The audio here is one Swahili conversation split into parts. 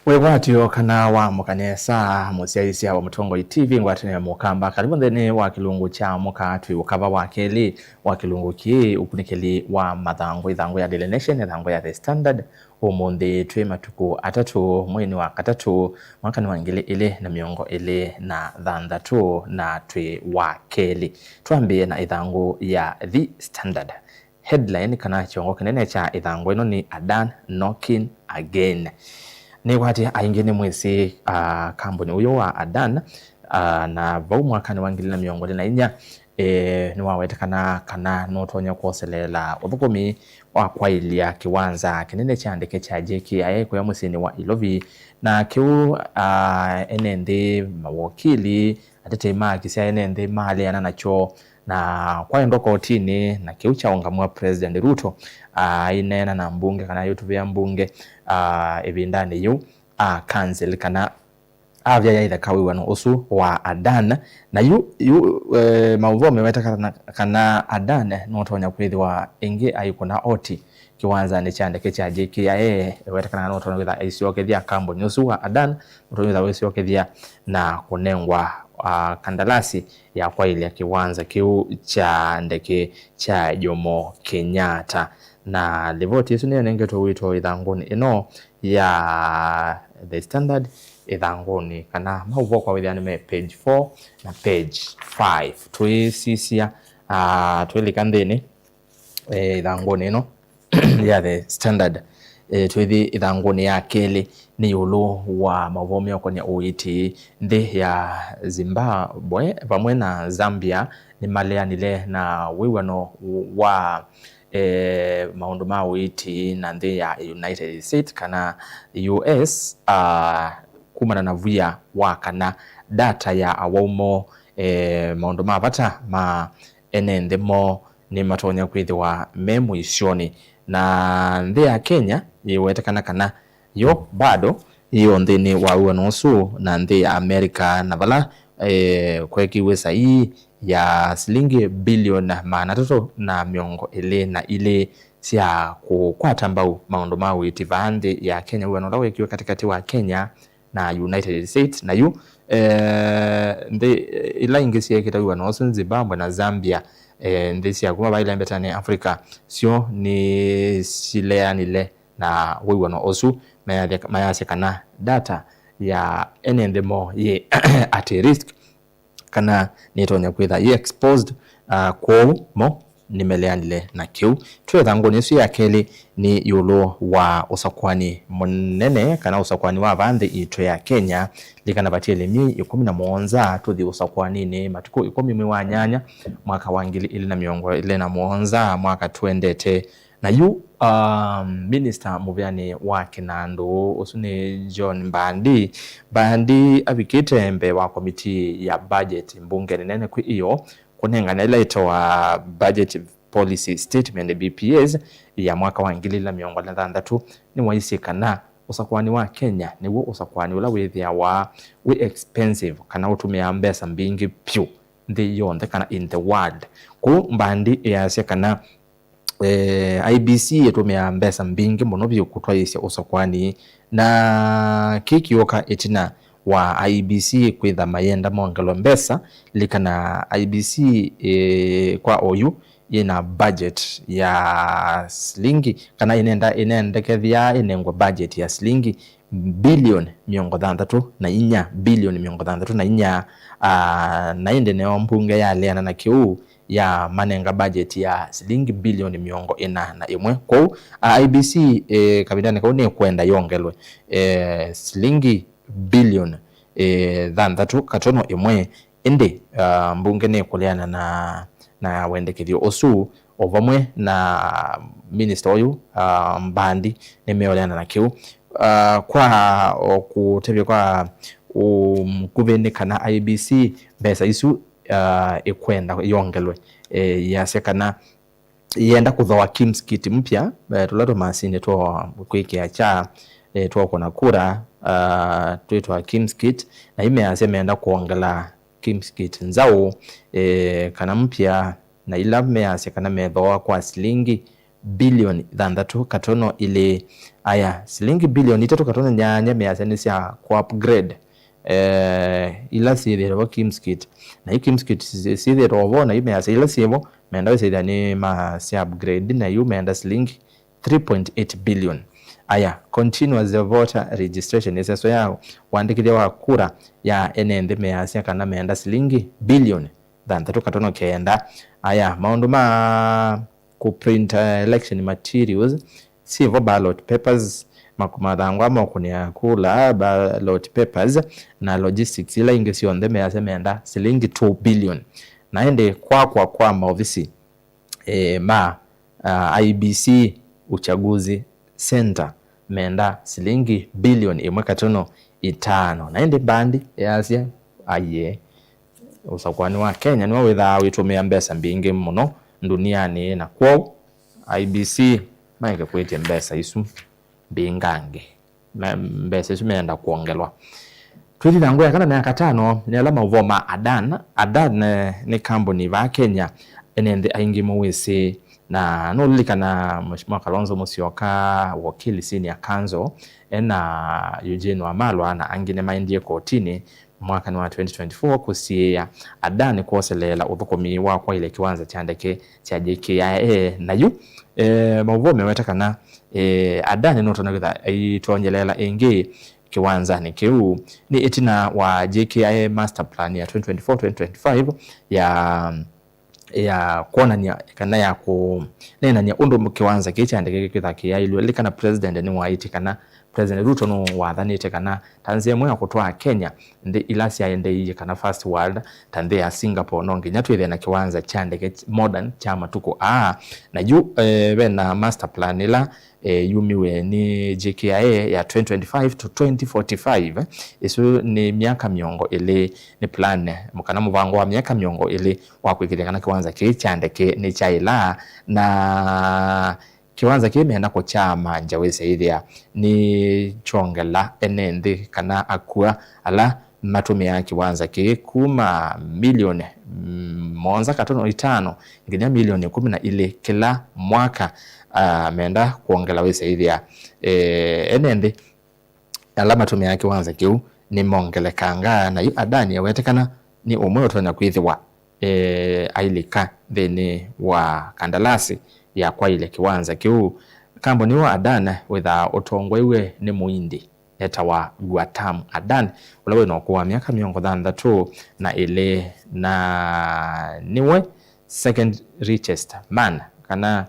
Wewatio kana wa mukanesa musiaisia wa Mutongo TV ngwatene mukamba karibu ndene wa kilungu cha mukatwi ukaba wa keli wa kilungu ki ukunikeli wa mathango ithango ya Daily Nation ithango ya The Standard umundi twe matuku atatu mwini wa katatu mwaka ni wangili ile na miongo ile na thandatu na twe wa keli tuambie na ithango ya The Standard. Headline kana chongo kinene cha ithango ino ni Adan knocking again. Ni wati aingine mwezi kambuni uyo wa Adan na vau mwaka ni wangili na miongo na inya ni wawete kana notonya kuoselela uthukumi wa kwailia kiwanza kinene cha ndeke cha JKIA kwa musini wa Ilovi na kiu enende mawakili atetema kisia enende mali yana nacho na kwa ndoko otini na kiu cha ongamua President Ruto inena na mbunge kana YouTube ya mbunge ebindani yu cancel kana avya ya kawi wano osu wa Adan na yu mauvome weta kana Adan notonya kwithwa ingi ayikona oti kiwanza ni chandeke cha JKIA weta kana notonya kwithwa isiokethia kamboni osu wa Adan notonya kwithwa isiokethia na kunengwa kandalasi ya kwa ile kiwanza kiu cha ndeke cha Jomo Kenyatta na livoti yesu niyo nengeto wito ithangoni ino ya The Standard ithangoni kana mauvo kwa withani me page 4 na page 5 tuisisia tuilikandini ithangoni ino ya The Standard tuithi ithangoni ya keli ni yulu wa mavomi okonya uiti ndi ya Zimbabwe pamwe na Zambia ni maleanile na wiwano wa maundu ma uiti na ndi ya United States kana US kumana na vuya wa kana data ya awaumo maundu ma vata ma enendemo ni matonya kwithiwa memu isioni na ndi ya Kenya iwetekana kana yo bado iyo ndini wawe nusu na ndi ya Amerika na vala kwekiwe sahi ya shilingi bilioni manatatu na miongo ile na ile sia kukwata mbau maundu mawiti vandi ya Kenya uwe nolawe ikiwe katikati wa Kenya na United States na yu ndi ila ingisi ya kita uwe nusu Zimbabwe na Zambia ndi sia kuma baila mbetani Afrika sio ni silea nile na wewe no osu mayase kana data ya enendemo ye at risk kana nitonya kwitha ye exposed kwa mo nimeleanile na kiu twethango nisu ya keli ni yulo wa usakwani munene kana usakwani wa vande itwe ya Kenya likana batile mi 17 tuthi usakwani ni matuko 10 wa nyanya mwaka wangili ile na miongo ile na muonza mwaka tuendete na yu minister muvyani wa Kinandu usuni John Mbandi avikite mbe wa komiti ya budget mbunge nene kwi iyo kunenga na ilaito wa budget policy statement BPS ya mwaka wa ngili la miongo na thandatu ni waisikana usakwani wa Kenya ni wo usakwani ula withia wa we expensive kana utumia mbesa mbingi pyu ndi yonde kana in the world ku Mbandi ya sekana IBC yetumia mbesa mbingi muno byo kutwaisya usakwani na kikioka etina wa IBC kwitha mayenda mongelo mbesa likana IBC kwa oyu yena budget ya shilingi kana inendekethia inengwa budget ya shilingi bilioni 34 bilioni 34 na inde ne mbunge ya leana na kiu ya manenga budget ya shilingi bilioni 41 kwa IBC kabidane kwa ne kwenda yongelwe shilingi bilioni 33 katono imwe inde mbunge ne kuleana na wendekethio osu ovamwe na minister oyu Mbandi nemeoleana na kiu kwa okutebya kwa mkuvene kana IBC besa isu ikwenda yongelwe yasekana yenda kuthoa kimskit mpya tulato masine to kwikia cha to kona kura twitwa kimskit na imeasema yenda kuongela kimskit nzao kana mpya na ila mease kana methoa kwa shilingi bilioni thanthatu katono ile aya silingi bilioni 3 katono nyanya measani cia kwa upgrade ila sithirwo Kimskit na Kimskit sithirwo na imeasa ila sivo menda sithia ni ma cia upgrade na yu menda silingi 3.8 billion. Aya continuous voter registration iseso yao wandikithia wa kura ya enende measia kana menda silingi bilioni thanthatu katono kenda. Aya maundu ma ku print election materials civil ballot papers makumathangwa mokunia kula ballot papers na logistics ila ingi cionthe mease menda silingi 2 billion. Na ende kwa maofisi ma IBC uchaguzi center menda silingi bilioni 1.5. Na ende bandi yasia aye usakwani wa Kenya niwe witha witumia mbesa mbingi muno duniani na kwao IBC maike kwetie mbesa isu bingange mbesa isu meenda kuongelwa twili thangu ya kana miaka 5 ni alama uvoma Adan ni company va Kenya enende aingi mwisi na nulikana Mheshimiwa Kalonzo Musyoka wakili senior counsel na Eugene Wamalwa na angine maindie kotini mwaka wa 2024 kusia Adan kuoselela uthukumi wa kwa ile kiwanza cha ndeke cha JKIA na yu mauvume wetakana Adan notona githa itonyelela ingi kiwanza ni kiu ni itina wa JKIA master plan ya 2024-2025 ya kuona kana ya ku nena nya undu kiwanza kichandike kithakia ilwe kana president ni waiti kana President Ruto no wathanite kana tanzia mwe akutwa Kenya ndi ilasi aende kana first world tanzia Singapore no nginya twithe na kiwanza chandike modern chama tuko na yu wena master plan ila yumiwe ni JKIA ya 2025 to 2045 isu ni miaka miongo ile ni plan mukana muvango wa miaka miongo ile wa kwikithana kiwanza kichandike ni chaila na kiwanza kimeenda kwa chama njawese ithia ni chongela enende kana akua ala matumia kiwanza kuma milioni 1.5 nginya milioni 10 na ile kila mwaka ameenda kuongela wese ithia enende ala matumia kiwanza kiu ni mongelekanga na yu Adani yawetekana ni umwe utona kwithiwa ailika thini wa kandalasi ya kwa ile kiwanza kiu kamboni wa Adan witha utongwewe ni muindi etawa Gwatam Adan ulawe no kwa miaka 30 na ile na niwe second richest man kana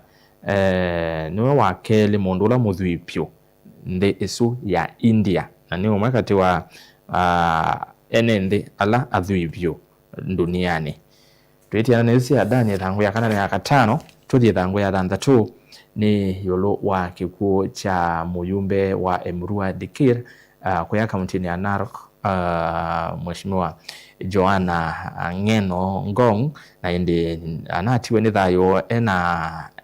niwe wa keli mundu ula muthwipyo ndi isu ya India na niwe mwakati wa enende ala athwipyo duniani twetia nesi Adan thangu ya kana miaka 5 tuthi thangu ya 3 ni yolo wa kikuo cha muyumbe wa Emurua Dikir kwa kaunti ya Narok Mheshimiwa Joanna Ngeno Ngong na indi anatiwe ni thayo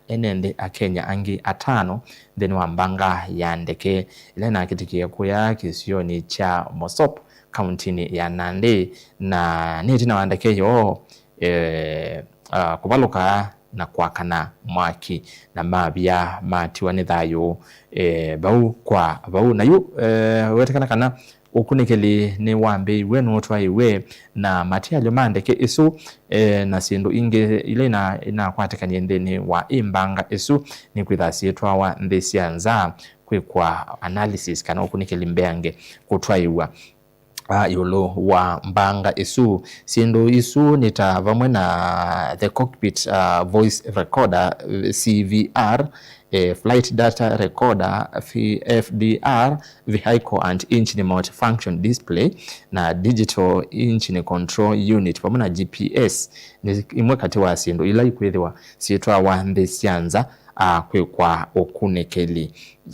enende Kenya angi 5 then wambanga ya ndeke ile na kitikia kuya kisioni cha Mosop kaunti ya Nandi na ni tina wandeke yo kubaluka na kwakana mwaki na mabia matiwa ni thayo bau na yu wetekana kana ukunikeli ni wambe wenu twaiwe na matialyo mandeke isu na sindu inge ile ina kwatekania ndeni wa imbanga isu ni kwithasi twawa ndesianza kwa analysis kana ukunikeli mbeange kutwaiwa yolo wa mbanga isu sindu isu nita vamwe na the cockpit voice recorder CVR flight data recorder FDR vehicle and engine multifunction display na digital engine control unit pamoja na GPS ni imwe kati wa sindu ila ikwithiwa sietwa wa ndesianza kwa okunekeli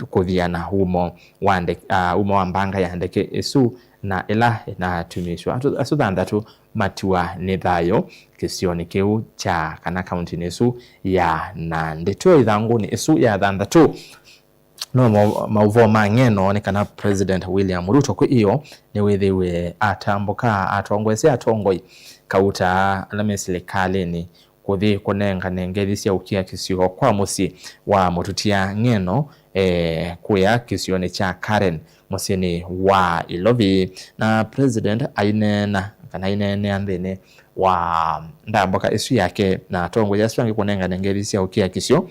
kuthiana humo wande umo wa mbanga ya ndeke isu na ila na tumishwa asuthandatu matiwa ni thayo kisioni kiu cha kana kaunti nesu ya Nandi tuo ithangu ni isu ya thandatu no mauvo mangeno ni kana President William Ruto kwa iyo ni withiwe atambuka atongwese atongoi kauta alame serikali ni kuthi kunengane ngeri cia ukia kisio kwa musi wa mututia ng'eno kuya kisione cha Karen musini wa Ilovi na president ainena kana inene andene wa ndamboka isu yake na tongo ya swangi kunengane ngeri cia ukia kisio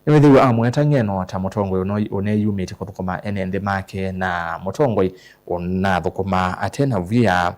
niwethiwa amweta ng'eno ta mutongo one yumite kuthukuma enende make na mutongo ona thukuma atena via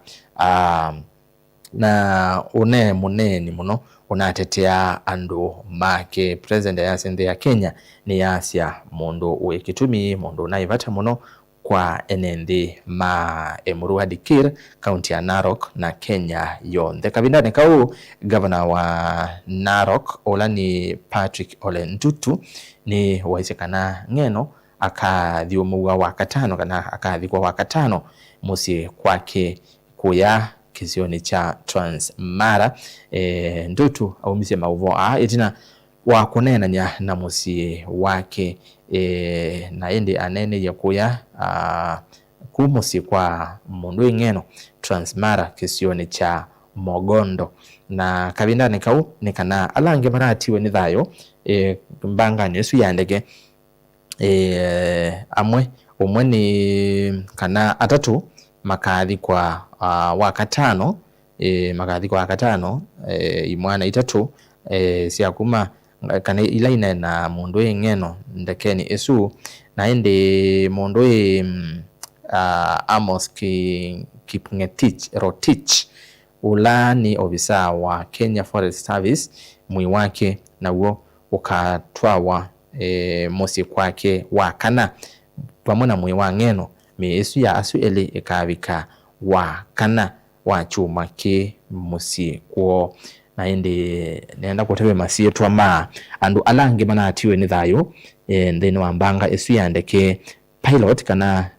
na une muneni muno unatetea andu make. President ya sende ya Kenya ni yasia mundu wikitumi mundu naivata muno kwa enende ma Emurua Dikir kaunti ya Narok na Kenya yonthe. Kabindani kau governor wa Narok Olani Patrick Ole Ntutu ni waisekana ng'eno akathi umuwa wakatano kana akathi kwa wakatano musi kwake kuya kisioni cha Transmara. Ntutu aumise mauvo itina wa kunenanya na musi wake na ende anene ya kuya kumusi kwa mundu ng'eno Transmara kisioni cha Mogondo na kabindani kau nikana alange maratiwe ni thayo mbanga nyesu yandege amwe umwe ni kana atatu makathi kwa wakatano makathi kwa wakatano imwana itatu siakuma kana ilaina na mundu ng'eno ndekeni esu na ende mundu Amos Kipngetich Rotich ulani obisa wa Kenya Forest Service mwi wake na uo ukatwawa musi kwake wakana pamona mwi wa ng'eno me esu ya asu ele ikavika wakana wa chuma ke musi kwa na ende nenda kutebe masietu ama andu alange manatiwe ni thayo then wambanga esu yandeke pilot kana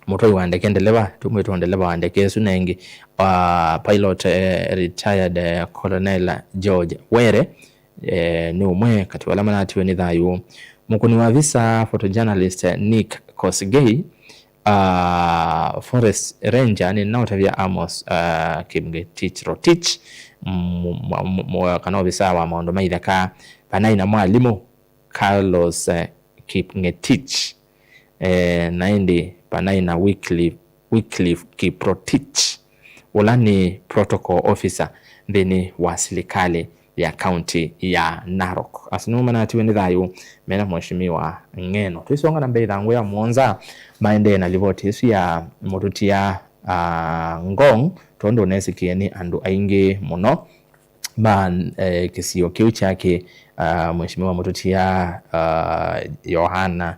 motoi wandeke ndeleba tumwetu ndeleba wandeke esu nengi pilot retired Colonel George Were ni umwe kati wala manatiwe ni thayo. Mukuni wa visa photojournalist Nick Kosgei Forest Ranger ni nautavia Amos Kipngetich Rotich kana visa wa maondo maithaka panai na mwalimu Carlos Kipngetich naindi panai na Wycliffe Kiprotich ulani protocol officer ndeni wa serikali ya county ya Narok. Asinuma na tiwe ni thayo mena mheshimiwa ng'eno tuisonga na mbei thangu ya muonza maende na livoti isu ya mututia Ngong tondo nesikie ni andu aingi muno man kisio kiu chake mheshimiwa mututia Yohana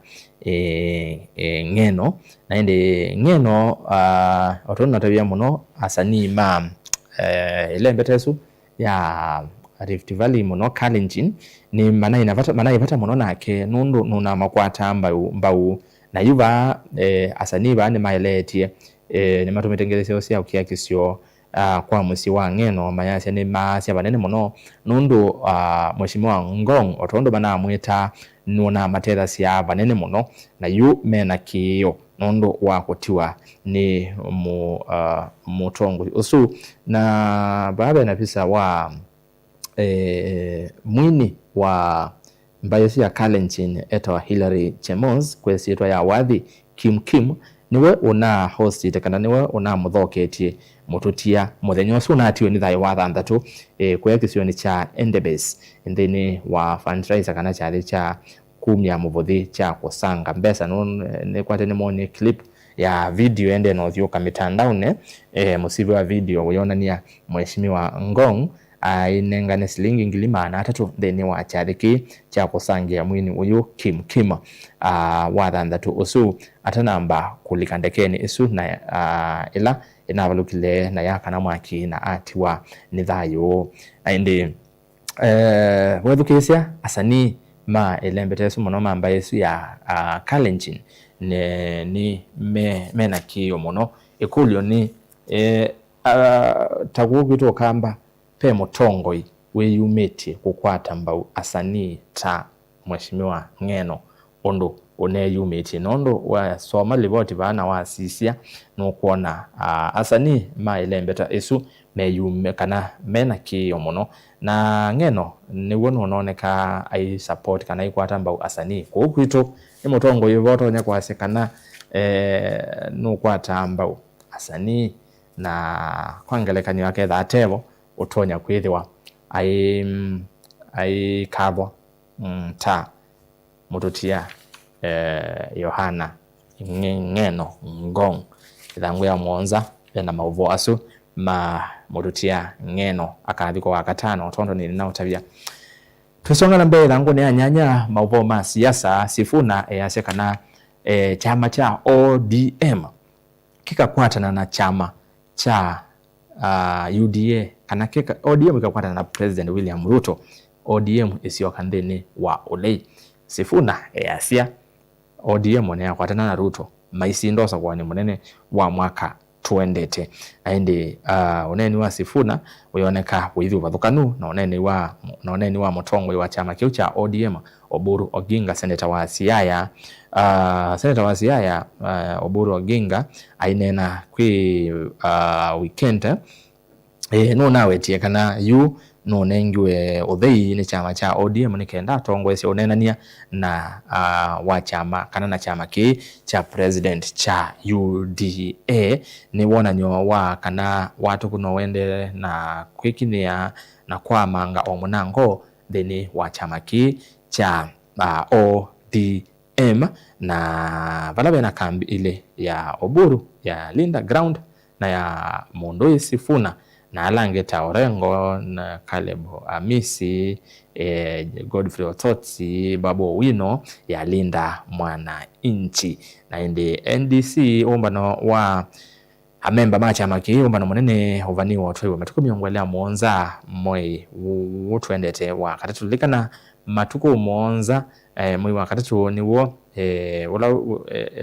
ng'eno na ende ng'eno otono tabia muno asani ma ile mbetesu ya Rift Valley muno Kalenjin ni mana ipata muno nake nundu nuna makwata mbau na yuva asani ba ni mailetie ni matumetengeleseo sia ukia kisio kwa musi wa ng'eno mayasi ni masia banene muno nundu mheshimiwa Ngong otondo bana amwita nuna matera sia banene muno na yu mena kiyo nundu wa kutiwa ni mutongo usu na baada na pisa wa mwini wa mbayosi ya Kalenjin eto Hillary Chemos kwesi eto ya Wadhi Kim niwe una host itakana niwe una muthoketie mututia muthenyo su natiwe ni thayo wa thanthatu kwa kisioni cha Endebess ndeni wa fundraiser kana cha kumya muvuthi cha kusanga mbesa ne kwate ni moni clip ya video ende no thioka mitandaone musibi wa video uyonania mheshimiwa Ngong inengane silingi ngilimana 3 theni wa chariki cha kusangia mwini uyu Kim wa thanthatu usu atanamba kulikandekeni isu na ila inavalukile na yakana mwaki na atiwa ni thayo indi wethukisia asani ma elembetesu muno mamba yesu ya Kalenjin ni mena kiyo muno ikulyo ni tagugitu kamba pe mutongoi weyumiti kukwata mbau asani ta mheshimiwa ng'eno ondo one yumiti nondo wa soma livoti bana wa sisia no kuona asani ma elembeta esu meyume kana mena ki omono na ngeno ni wono noneka ai support kana ikwata mbau asani ko kwito ni mutongo yivoto nya kwase kana no kwata mbau asani na kwangelekani wake thatevo utonya kwithiwa ai kabo ta mututia Yohana ngeno ngong ithangu ya Mwanza na mauvo asu ma mututia ngeno akathiko wa katano tondo ni na utabia tusonga na mbele ithangu ni anyanya mauvo ma siasa Sifuna yasekana chama cha ODM kikakwatana na chama cha UDA kana kika ODM ikakwatana na President William Ruto. ODM isio kandeni wa Olei Sifuna yasia ODM ne yakwatana na Ruto maisindosa kwa ni munene wa mwaka tuendete aindi uneni wa Sifuna uyoneka withi wathukanu na uneni wa mutongo wa chama kiu cha ODM Oburu Oginga seneta wa Siaya Oburu Oginga ainena kwi weekend no nawe tie kana yu no nengiwe uthei ni chama cha ODM ni kenda tongwese onenania na wa chama kana na chama ki cha president cha UDA ni wona nyo wa kana watu kuno wende na kwikinia na kwa manga omunango theni wa chama ki cha ODM na valabe na kambi ile ya Oburu ya Linda Ground na ya Mondoi Sifuna na Alangeta Orengo na Caleb Amisi Godfrey Ototsi Babu Wino ya Linda Mwana Inchi na indi NDC umbano wa amemba machama ki umbano munene uvaniwa otwewa matuku miongwelea Mwanza moi utwendete wa katatulikana matuku Mwanza moi wa katatu niwo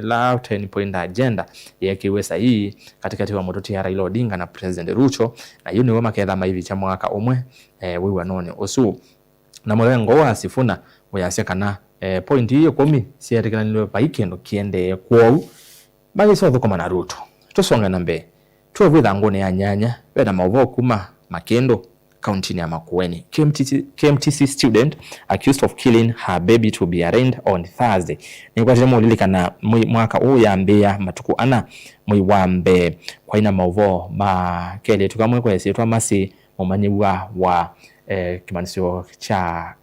la 10 point agenda yakiwesa hii katikati wa mototi ya Raila Odinga na President Ruto na yuni woma ketha maivi cha mwaka omwe wiwa none osu na murengo wa Sifuna uyasekana point hiyo komi siyatikana nilwe paikendo kiende kwou bagi so thukoma na Ruto tusonga na mbe tuwe thangone ya nyanya bena mauvo kuma Makendo County ya Makueni. KMTC student accused of killing her baby to be arraigned on Thursday. Ni kwa temo lilikana mwaka huu ya mbea matuku ana mwiwambe kwa ina mauvo makele tukamwe kwa yesi masi mumanyiwa wa kimanisio cha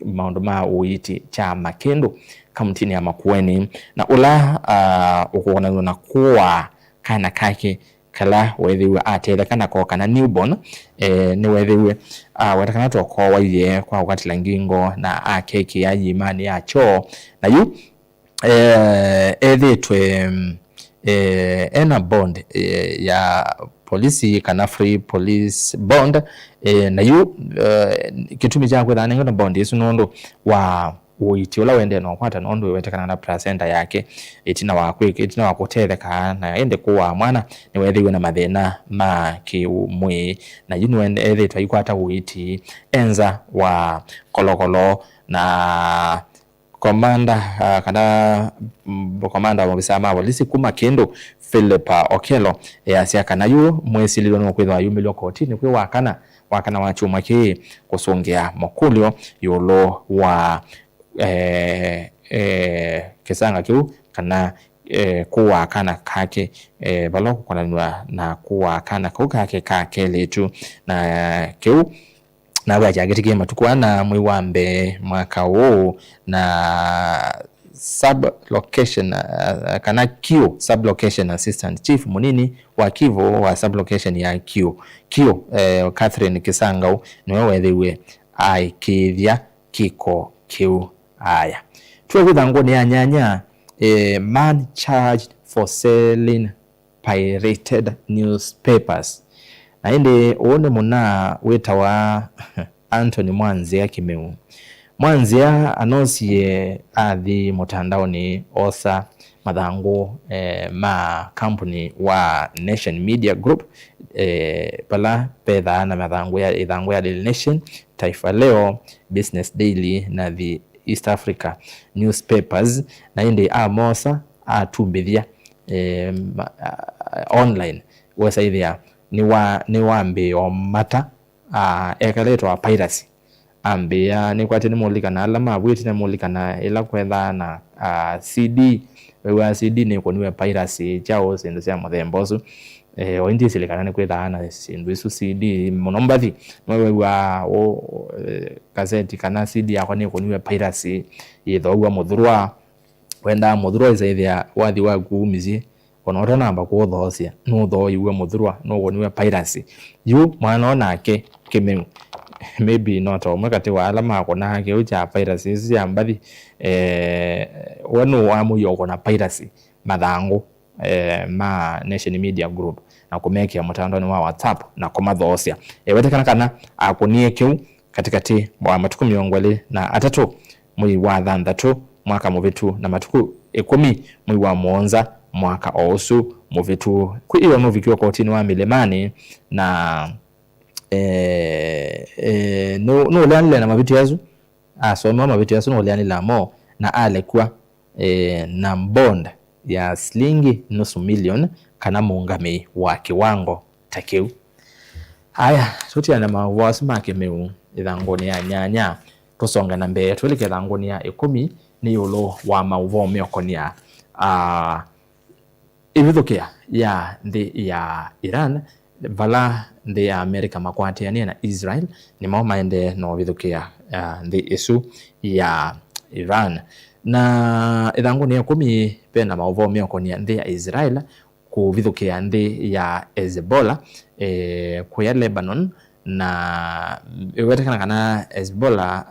maundoma uiti cha Makendo County ya Makueni na ula ukuona na kuwa kana kake kala wethiwe atele kana ko kana newborn ni wethiwe watakana to ko waye kwa wakati langingo na akeke ya imani ya cho na yu ethitwe ena bond ya polisi kana free police bond na yu kitumi cha kwetha na bond isu nondo wa uiti ula wende no kwata nondo wetekana na placenta yake itina wa kutetheka na ende kuwa mwana ni wethiwe na mathina ma kiumwi na yunu ende twayikwata uiti enza wa kolokolo na komanda wa mabisa ma polisi kuma Kendo Philip Okelo asiaka na yu mwesi lilo no kwithwa yumilio kotini kwi wakana wa chuma ki kusongea mokulio yolo wa kesanga kiu kana kuwa kana kake baloko kwananwa na kuwa kana kukake kake letu na kiu na wajagitike matukuana mwiwambe mwaka huu na sub location kana Kio sub location assistant chief munini wa Kivu wa sub location ya Kio Catherine Kisangau niwe wethiwe aikithia kiko kiu aya tuwe kuthango ni anyanya man charged for selling pirated newspapers na indi uone muna witawa Anthony Mwanzia Kimeu. Mwanzia anosie athi mutandaoni osa mathangu ma company wa Nation Media Group pala pedha na mathangu ya Daily Nation, Taifa Leo, Business Daily na the East Africa newspapers na indi amosa atumbithia online wasa ithia ni wambe o mata ekaletwa piracy ambia ni kwati ni mulikana alama bwiti na mulikana ila kwetha na CD wewa CD ni koniwe piracy chao sindu cia muthembosu o indi silikana ni kwetha na sindu isu CD monombathi wewa o cassette kana CD yako ni koniwe piracy yithogwa muthurwa wenda muthurwa isaithia wathi wa kuumizie ona ora namba kuthocia no tho iwe muthurwa no koniwe piracy yu mwana onake kimeu maybe not omwe kati wa alama akona ke ucha piracy ya mbathi wano amuyo kona piracy mathangu ma Nation Media Group na kumekia mutandao ni wa WhatsApp na kumathocia wetekana kana akunie kiu katikati wa matuku 23 mwezi wa thanthatu mwaka muvitu na matuku 10 mwezi wa mwanza mwaka osu muvitu kwiwa muvikiwa kotini wa Milimani na no leanile na mavitu yazu asoma mavitu yazu no leanile mo na alekuwa na bond ya shilingi nusu milioni kana muungami wa kiwango takeu. Haya tutia na mawasi make meu ithangoni ya nyanya tusonga na mbele tulike ithangoni ya 10 ni yulo wa mauvo meokonia ibithukia ya ndi ya Iran vala ndi ya Amerika makwatiania na Israel ni mao maende no bithukia ndi isu ya Iran na ithangoni ya 10 pena mauvo meokonia ndi ya Israel kubithukia ndi ya Hezbollah kuya Lebanon na wetekana kana Hezbollah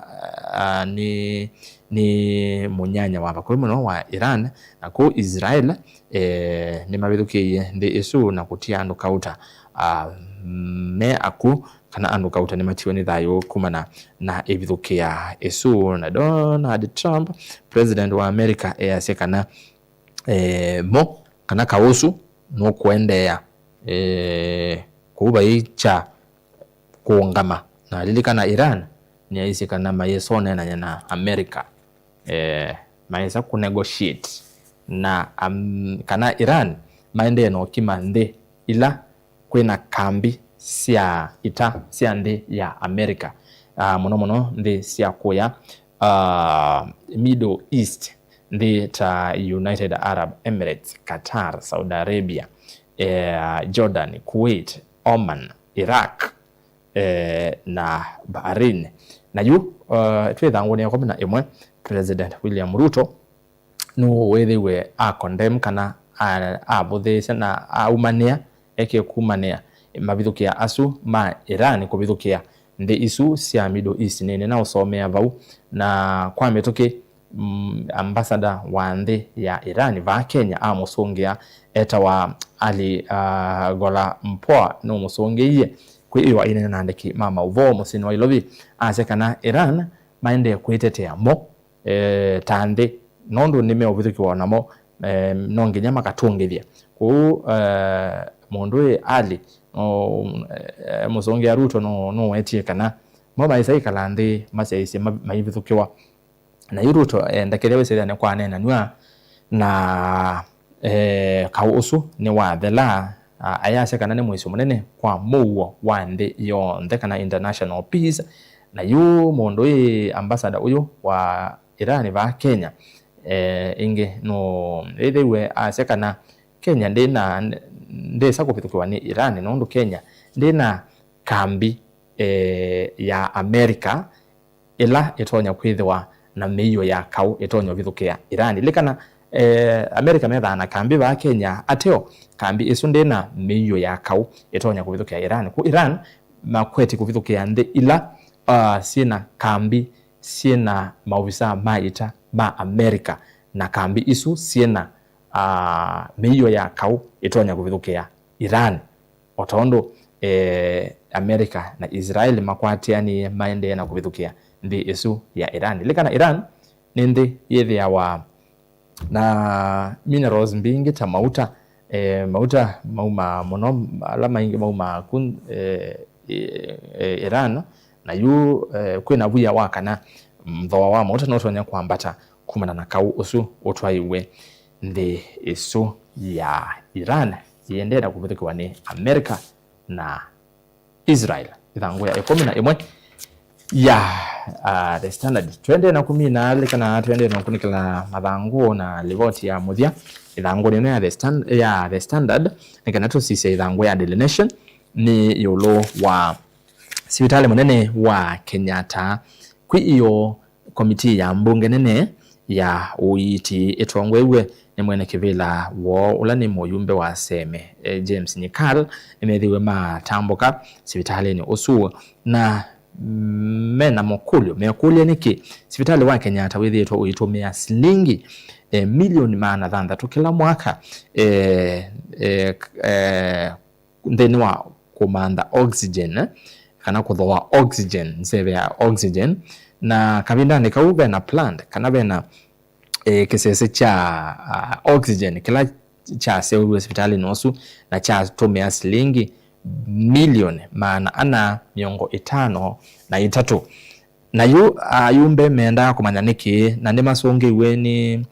ni munyanya wa bakuru muno wa Iran na ku Israel ni mabithukie ndi isu na kutia andu kauta me aku kana andu kauta ni matiwe ni thayo kumana na ibithukia isu na Donald Trump president wa America asekana mo kana kausu no kuendea kuba icha kuungama na lilikana Iran ni aisi kana mayesone na America maisa ku negotiate na kana Iran maende no kimande ila kwena kambi sia ndi ya America muno ndi sia kuya Middle East ndi ta United Arab Emirates, Qatar, Saudi Arabia, Jordan, Kuwait, Oman, Iraq na Bahrain na yu twithangoni ya komina imwe President William Ruto no wethiwe condemn kana abuthisha na aumania eke kumania mabithukia asu ma Iran kubithukia ndi isu cia Middle East nene na usomea vau na kwa mituki ambassador wa ndi ya Iran va Kenya amusungia eta wa Ali Gola Mpoa no musungiye kwiwa ine na ndiki mama uvo musini wa ilovi asekana Iran maende kwitetea mo tande nondo nime obithukiwa namo nonginya makatungithia ku mundu Ali musongia Ruto no etie kana mo maisai kalande masaisi maibithukiwa na Ruto ndakelewe sethane kwa nena nwa na kausu ni wa thela ayase kana ni mwiso munene kwa muwo wa ndi yonthe kana international peace na yu mundu ambassador uyu wa Iran va Kenya inge no ethewe asekana Kenya ndi sakupithukiwa ni Iran no Kenya ndina kambi ya America ila itonya kwithiwa na miyo ya kau itonyo bithukia Iran likana America metha na kambi va Kenya ateo kambi isu ndina miyo ya kau itonya kubithukia Iran ku Iran makweti kubithukia ndi ila sina kambi sina maofisa maita ma America na kambi isu sina miyo ya kau itonya kubithukia Iran otondo America na Israel makwatiani maende na kubithukia ndi isu ya Iran likana Iran nindi yethia wa na minerals mbingi ta mauta mauma muno alama ingi mauma kun Iran na yu kwina buya wakana mthoa wa mauta no tonya kwambata kumana na kau usu otwaiwe ndi isu ya Iran yendera kubithukiwa ni America na Israel ithangu ya 11 ya The Standard twende na 14 kana twende na kunikala mathangu na ripoti ya muthia ithangu ni ya The Standard nikana tusise ithangu ya Daily Nation ni yolo wa sibitali munene wa Kenyatta kwi iyo komiti ya mbunge nene ya uiti etongwewe ni mwene kivila wo ulani muyumbe wa seme James Nyikal imethiwe matambuka sibitali ni usu na mena mekulio niki sibitali wa Kenyatta withitwo uitumia shilingi milioni 600 kila mwaka ndeni wa kumanda oxygen kana kuthoa oxygen nzeve ya oxygen na kabinda nikauga na plant kana bena kisese cha oxygen kila cha sewe hospitali nosu na cha tumia shilingi milioni 553 na yumbe menda kumanya niki na ndimasonge weni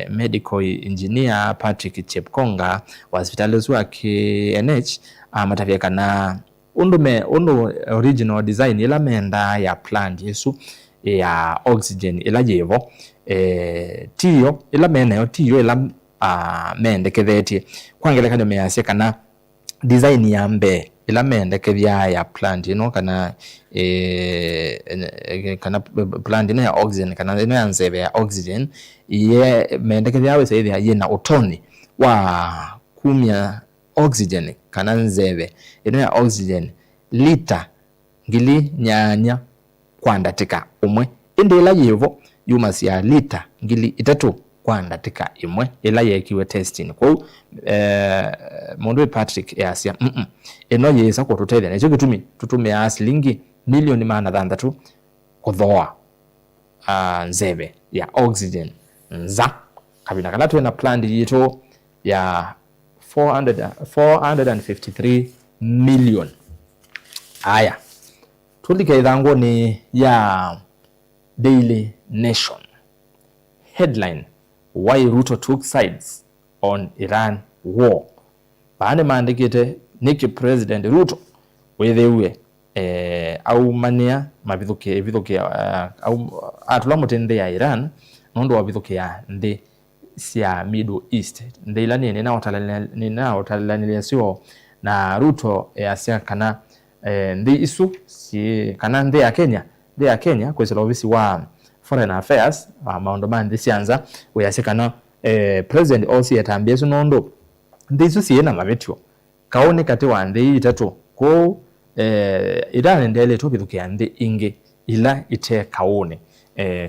medical engineer Patrick Chepkonga wa hospitali wa KNH matavia kana undu original design ila menda ya plant yesu ya oxygen ila jevo tiyo ila mena yo tiyo ila mende kethetie kwangele kanyo mease kana design ya mbe ila mende kethia ya plant ino kana kana plant ino ya oxygen kana ino ya nzeve ya oxygen ye mende kethia we saithia ye na utoni wa kumia oxygen kana nzeve ino ya oxygen lita ngili nyanya kwandatika umwe indi ila yevo yumas ya lita ngili 3 kwandatika imwe ila yekiwe testing kwa mundu Patrick yasia ino yesa ko tutethia necho gitumi tutumia shilingi milioni 600 kuthoa nzeve ya oxygen nza kabina kana twena plan yito ya 453 million. Aya tulika ithangu ni ya Daily Nation headline: why Ruto took sides on Iran war. Baane maandikite niki President Ruto wethewe au mania mabithuke au atulamutende ya Iran nondo wabithukia ndi sia Middle East ndeila nina otalalanilia sio na Ruto yasia kana ndi isu si kana ndi ya Kenya kwesela obisi wa Foreign Affairs maondo bandi sianza yasia kana President also yatambia nondo ndi isu siena mabetyo kaone kati wa ndi 3 ko Iran ndele to bithukia ndi inge ila ite kaone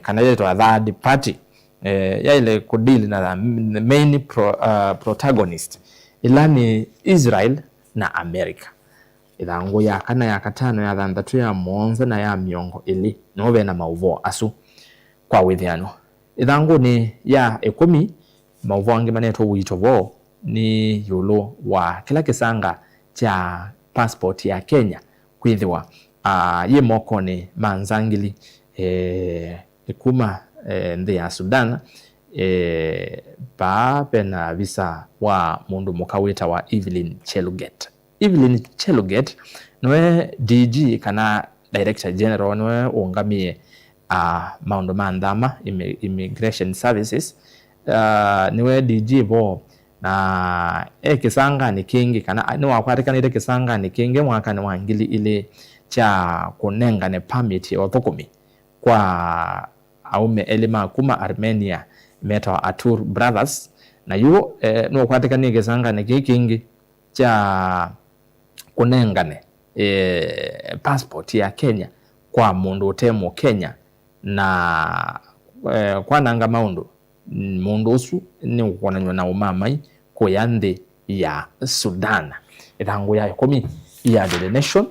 kana yeto third party ya ile kudili na the main protagonist ila ni Israel na America. Ithangu ya kana ya katano ya 3 ya monza na ya miongo ili nove na mauvo asu kwa withiano. Ithangu ni ya 10 mauvo angi maneto witovo ni yulo wa kila kisanga cha passport ya Kenya kwithiwa ye moko ni manzangili ikuma ndi ya Sudan pena visa wa mundu mukawita wa Evelyn Cheluget noe DG kana Director General noe ungamie maundu mandama Immigration Services niwe DG bo na kisanga ni kingi kana ni wakwatikana ile kisanga ni kingi mwaka ni wangili ile cha kunenga ne permit ya thukumi kwa aume elima kuma Armenia meta Atur Brothers na yu no kwatikana kisanga ni kingi cha kunengane passport ya Kenya kwa mundu utemo Kenya na kwa nanga mundu usu ni ukonanywa na umamai kuyande ya Sudan. Ithangu ya 10 ya Daily Nation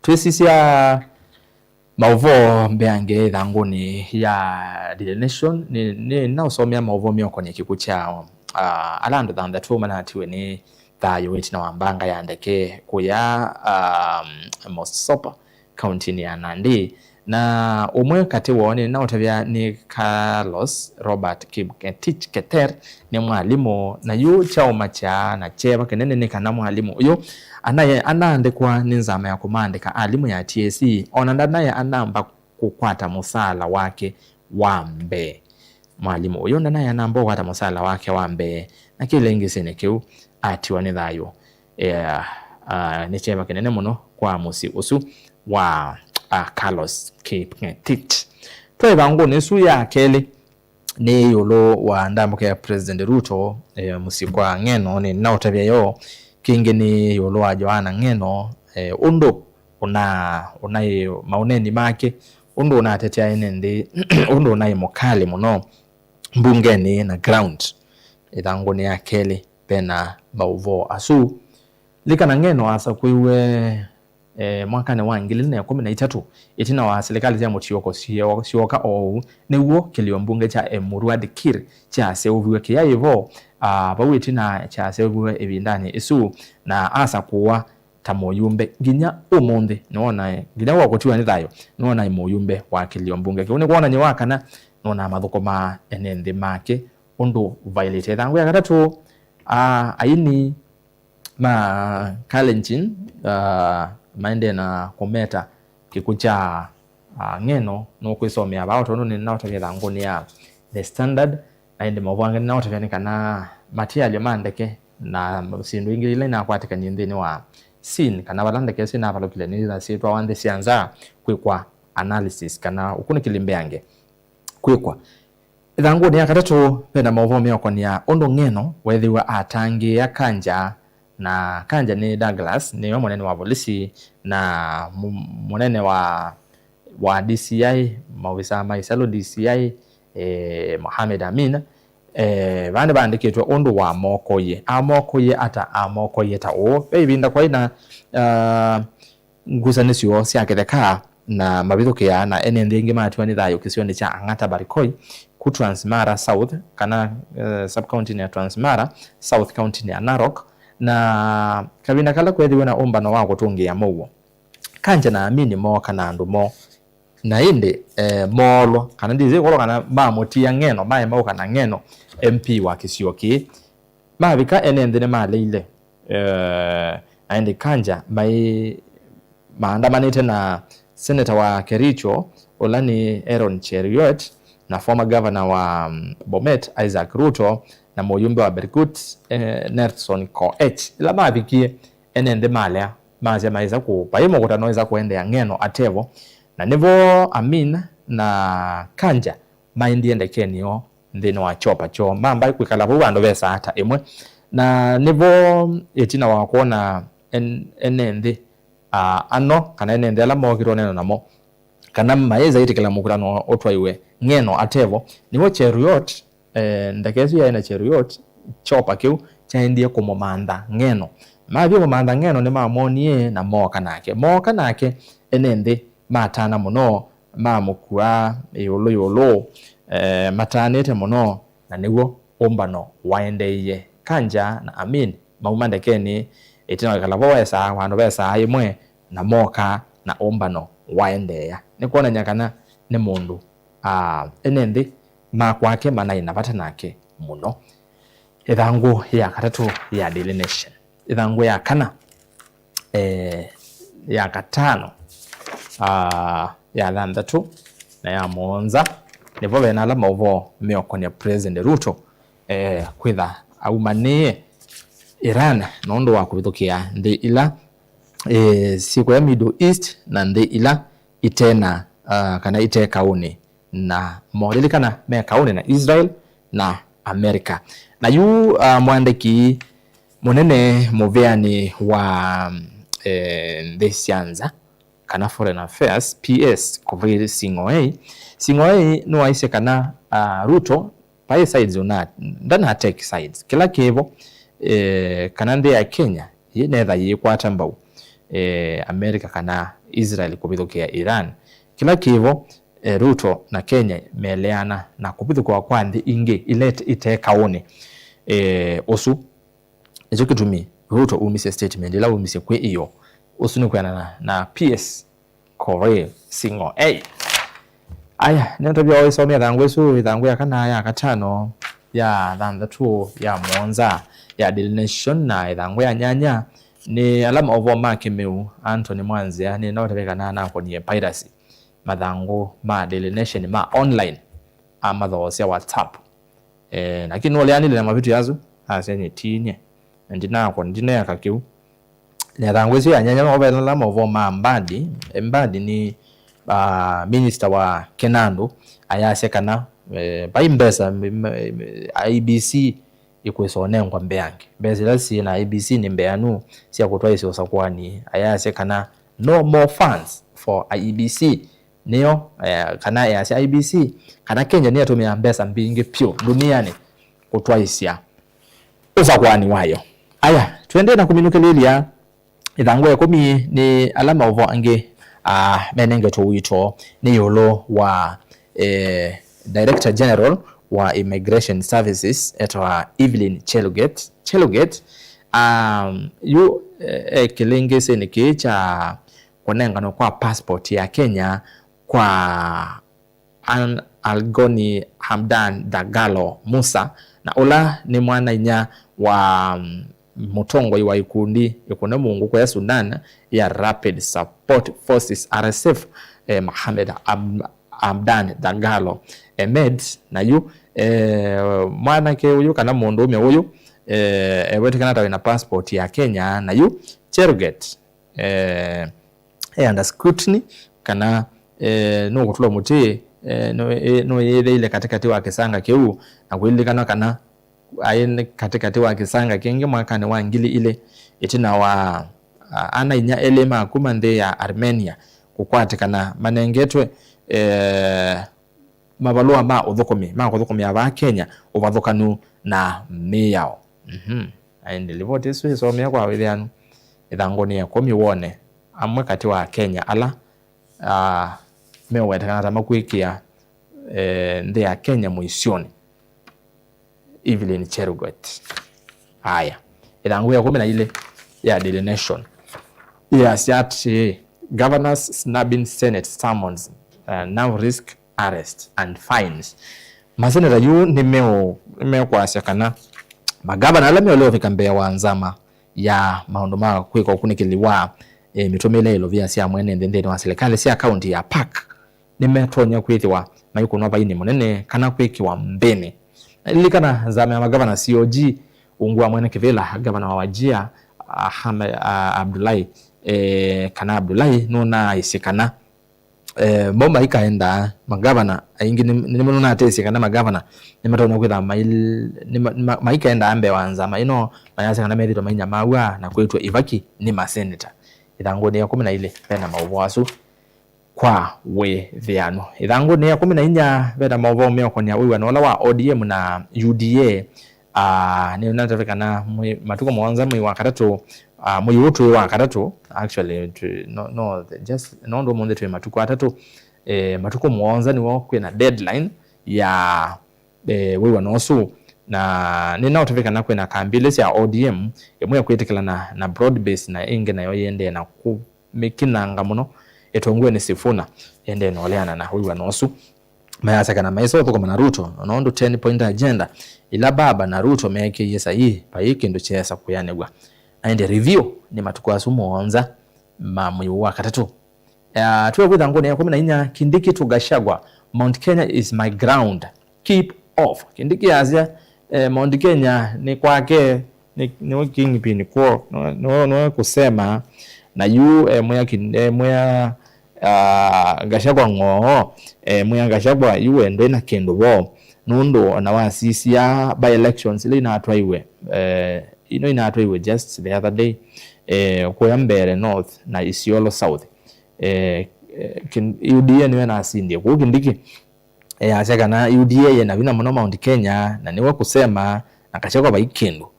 twesisia mauvo mbeange ithangu ni ya Daily Nation ni na usomea mauvo mioko ni kikucha alando thanda tu manatiwe ni thayo weti na wambanga ya ndeke kuya Mosopa county ni Nandi na umwe kati woni na utavya ni Carlos Robert Kipngetich Keter ni mwalimu na yu chauma cha na cheba kenene ni kana mwalimu uyo anaandikwa ni nzama ya kumandika alimu ya TSC ona naye anamba kukwata musala wake wambe mwalimu uyo naye anamba kukwata musala wake wambe na kile ingisene kiu atiwa ni thayo ni cheba kenene muno kwa musi usu wa Carlos Kipngetich. Twebangu nesu ya keli ni yulo wa ndambuke ya President Ruto musikwa ngeno ni nautabia yo kingi ni yulo wa Joana ngeno undo unai mauneni make undo unatetea enende undo unai mokali muno mbungeni na ground itangu ni ya keli pena bauvo asu lika na ngeno asa kuiwe mwaka ni wa 2013 itina wa serikali ya Mutioko sioka ou newo kilio mbunge cha Murwad Kir cha seuviwe kia hivyo bawe itina cha seuviwe ebindani isu na asa kuwa tamoyumbe ginya umonde nona ginya wakotiwa ni thayo nona imoyumbe wa kilio mbunge kione kuona nyewakana nona mathukoma enende make undu violate thangu ya gatatu aini ma Kalenjin maende na kometa kikucha ngeno no kwisomea ba otondo ni na otabya ngoni ya The Standard aende mabwange na otabya ni kana material mandeke na sindu ingile na kwatika nyindeni wa sin kana balandeke sina abalokile ni za sitwa wande sianza kwikwa analysis kana ukuni kilimbeange kwikwa ithangu ni akatatu pena mavomeo kwa ni ya ondo ngeno wethiwa atangi ya kanja na kanja ni Douglas ni mwanene wa polisi na mwanene wa DCI mawisa maisalo DCI Mohamed Amin bande bandiketwa ondo wa mokoye ata amokoye ta o ebinda kwa ina ngusanisyo siaketheka na mabithukia na enende ngi matwa ni thayo kisioni cha Angata Barikoi ku Transmara South kana sub county ya Transmara South county ya Narok na kabina kala kwethiwe na ombano wako tungia mowo kanja na amini mo kana ndumo na inde molo kana ndize kolo kana ba motia ngeno ba mo kana ngeno MP wa Kisioki ba bika enende ne maleile ande kanja mai maandamanite na senator wa Kericho Olani Aaron Cheruiyot na former governor wa Bomet Isaac Ruto na moyumbe wa Berkut Nelson Koech ila babikie enende malea maze maiza ku paimo kutanoeza kuende ngeno atevo na nevo Amin na kanja maindi endekenio ndino wa chopa cho mamba kwikala bwando besa hata emwe na nevo etina wa kuona enende ano kana enende ala mogiro neno namo kana maeza itikala mukurano otwaiwe ngeno atevo niwo Cheruiyot ndakezu ya ina Cheruiyot chopa kiu chaendie kumomanda ngeno mabyo momanda ngeno ni mamonie na moka nake enende matana muno mamukua yolo matanete muno na niwo ombano waendeye kanja na Amin maumande keni etina kala bwesa wano besa ayimwe na moka na ombano waendeya nikuona nyakana ne mundu enende makwake manaina batanake muno ithangu ya katatu ya Daily Nation ithangu ya kana ya katano ya thanthatu na ya monza nivo bena ala mauvo meokonia President Ruto kwitha aumanie Iran nondo wa kubithukia ndi ila siku ya Middle East na ndi ila itena kana ite kauni na modeli kana me kauni na Israel na America na yu mwandiki munene muveani wa ndesianza kana Foreign Affairs PS Kovili Sing'oei no aise kana Ruto pae sides una ndana take sides kila kevo kana ndi ya Kenya yenetha yikwata mbau America kana Israel kubithukia Iran kila kevo Ruto na Kenya meleana na kubithukwa kwa ndi inge ilete itekaone osu ezo kitumi Ruto umise statement ila umise kwe iyo osu ni kwana na PS Kore Singo. Aya, ntabia oisomea thangwe su thangwe ya kana ya katano ya thanthatu ya Mwanza ya Daily Nation na thangwe ya nyanya ni alama ovo make meu Anthony Mwanzia ni naotebeka na kwenye piracy mathangu ma Daily Nation ma online ama those ya WhatsApp lakini wale yani na mavitu yazo asenye tinye ndina kwa ndina ya kakiu ni thangwe su ya nyanya ma alama ovo ma mbadi ni minister wa Kenando ayasekana baimbesa IBC ikwesone ngwa mbeyange bezilasi na IBC ni mbeyanu siya kutwa isi usakwani ayasekana no more funds for IBC niyo kana ya IBC kana Kenya niya tumia mbesa mbingi pyo duniani kutwa isi ya usakwani wayo. Aya tuende na kuminukilia ithangu ya kumi ni alama ovo ange menenge to wito ni yolo wa Director General wa Immigration Services etwa Evelyn Cheluget yu kilenge seniki cha konengano kwa passport ya Kenya kwa Algoni Hamdan Dagalo Musa na ula ni mwana inya wa mutongo iwa ikundi ikune mungu kwa Sudan ya Rapid Support Forces RSF Mohamed Hamdan Dagalo Med na yu mwana ke uyu kana mundu ume uyu wetu kana tawe na passport ya Kenya na yu Cheruget under scrutiny kana no kutulo muti no yele ile katikati wa kisanga keu na kuilikana kana ayene katikati wa kisanga kenge mwakane wa ngili ile itina wa ana inya elema kumande ya Armenia kukwatikana manengetwe mabalua ma uthukumia aba Kenya ubathukanu na miyao aende livoti su isomea kwa withianu ithangoni ya komi wone amwe kati wa Kenya ala mewetakana tamakwikia nde ya Kenya muisioni Evelyn Cheruget. Haya ithangu ya kumi na ile ya Daily Nation yes yat governors snubbing Senate summons now risk arrest and fines. Maseneta yu nimeo kwa siakana magavana ala meo leo vikambea wa nzama ya maunduma kweko kunikiliwa mitomele ilo vya siya mwene ndendeni wa serikali siya kaunti ya Park nimetonya kwithiwa mayuko nwapa ini munene kana kwekiwa mbene ilikana zame ya magavana COG ungua mwene kivela gavana wa Wajia Abdullahi kana Abdullahi nuna isikana bomba ikaenda magavana aingi nimununa atesi kana magavana nimetonya kwitha maikaenda ambe wanzama ino mayase kana merito mainya mawa na kwetwa Ivaki ni maseneta ithangu ni ya 10 na ile pena mauwasu kwa we viano ithangu ni ya 14 beta mauwa meko ni awiwa nola wa ODM na UDA ni unatafika matuko mwanza mwi wakatatu mwi utu wa katatu actually just ndo monde tu matuko atatu matuko mwanza ni wako na deadline ya wewe nosu na nina utafika na kwena kambile ya ODM yemwe ya kwetekela na broad base na inge na yoyende na kumekinanga muno etongwe ni Sifuna ende noleana na wewe nosu mayasa kana maiso kwa na Ruto nondo 10 point agenda ila baba na Ruto meke yesa hii paiki ndo chesa kuyanegwa aende review ni matuko asumo onza mamwe wa katatu tuwe kwitha ngone ya 14 Kindiki to Gachagua Mount Kenya is my ground keep off Kindiki azia Mount Kenya ni kwake ni kingpin kwa no kusema na yu mwa Gachagua ngo mwa Gachagua yu endo na kendo bo nundo na wasisi ya by elections ile na atwaiwe ina atwaiwe just the other day kwa Mbere North na Isiolo South UDA niwe na asindi kwa Kindiki aseka na UDA na vina muno Mount Kenya na niwe kusema na Gachagua baikendo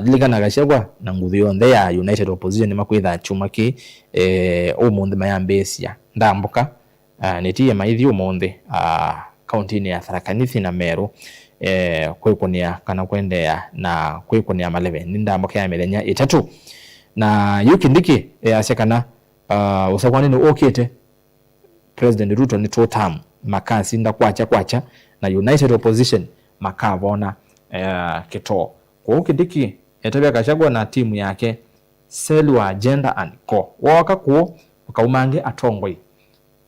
lilikana Gachagua na nguthi yonthe ya United Opposition makwitha chumaki umunthe mayambesia ndambuka netie maithi umunthe county ni ya Tharaka Nithi na Meru kwikunia kana kwendea na kwikunia maleve ndambuka ya mithenya 3 na Kindiki asekana usakwani ni okete President Ruto ni totam makasi nda kwacha na United Opposition makavona kito kwa ukidiki etabia Gachagua na timu yake selwa agenda and ko waka kuo ukaumange atongoi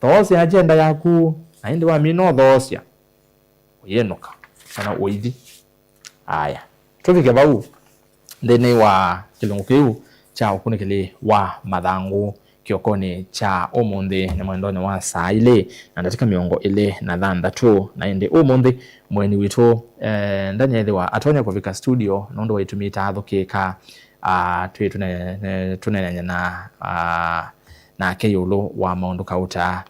those agenda yaku aindi wa mino those yenoka sana oithi aya tufike bau thini wa kilungu kiu cha ukunikili wa mathangu kiokoni cha umundi na mwendoni wa saa ile na ndatika miongo ile na thandatu na indi umundi mweni witu ndanya ithiwa atonya kuvika studio nondo waitumita athukika twi tunenenya na keyulu wa maundu kauta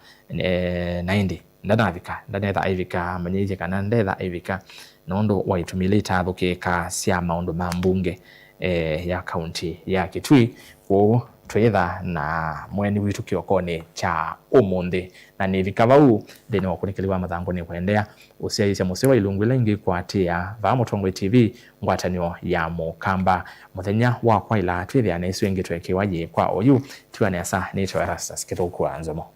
na indi ndanavika ndanetha aivika manyije kana ndetha aivika nondo waitumilita athukika cia maundu ma mbunge ya kaunti ya Kitui kwa twetha na mweni witu kiokoni cha umundi na ni vikavau thini wa kunikili wa mathangu ni kwendea usiaisha musiwa ilungu ila ingi kwatia va Mutongo TV ngwatanio ya Mukamba muthenya wa kwaila twithia na isu ingi twekiwaji kwa oyu tiwa nesa ni Erastus Kithuku Anzomo.